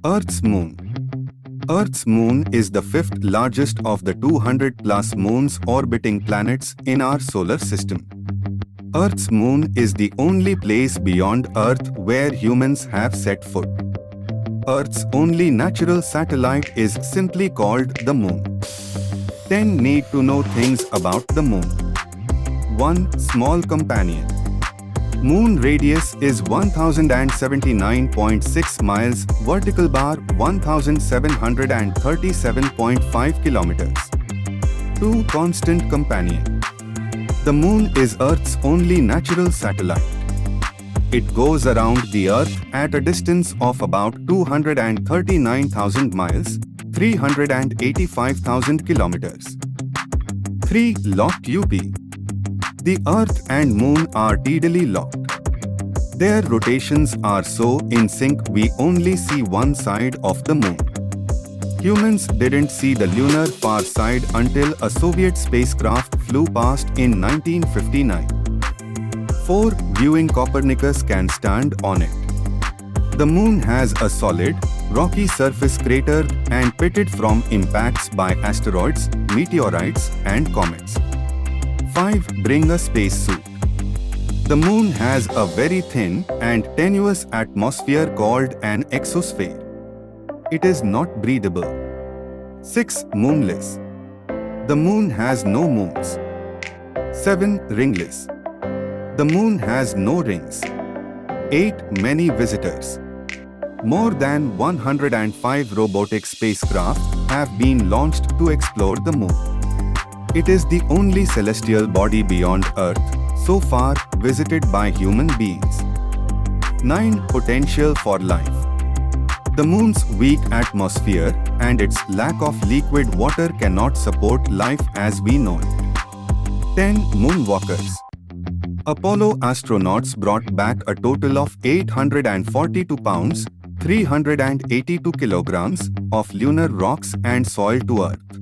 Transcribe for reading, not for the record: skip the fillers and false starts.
Earth's moon. Earth's moon is the fifth largest of the 200-plus moons orbiting planets in our solar system. Earth's moon is the only place beyond Earth where humans have set foot. Earth's only natural satellite is simply called the Moon. 10 need-to-know things about the Moon. 1. Small companion. Moon radius is 1079.6 miles, vertical bar 1737.5 kilometers. 2. Constant companion. The Moon is Earth's only natural satellite. It goes around the Earth at a distance of about 239,000 miles, 385,000 kilometers. 3. Locked UP. The Earth and Moon are tidally locked. Their rotations are so in sync we only see one side of the Moon. Humans didn't see the lunar far side until a Soviet spacecraft flew past in 1959. 4. Viewing Copernicus can stand on it. The Moon has a solid, rocky surface cratered and pitted from impacts by asteroids, meteorites, and comets. 5. Bring a spacesuit. The Moon has a very thin and tenuous atmosphere called an exosphere. It is not breathable. 6. Moonless. The Moon has no moons. 7. Ringless. The Moon has no rings. 8. Many visitors. More than 105 robotic spacecraft have been launched to explore the Moon. It is the only celestial body beyond Earth so far visited by human beings. 9. Potential for life. The Moon's weak atmosphere and its lack of liquid water cannot support life as we know it. 10. Moonwalkers. Apollo astronauts brought back a total of 842 pounds, 382 kilograms of lunar rocks and soil to Earth.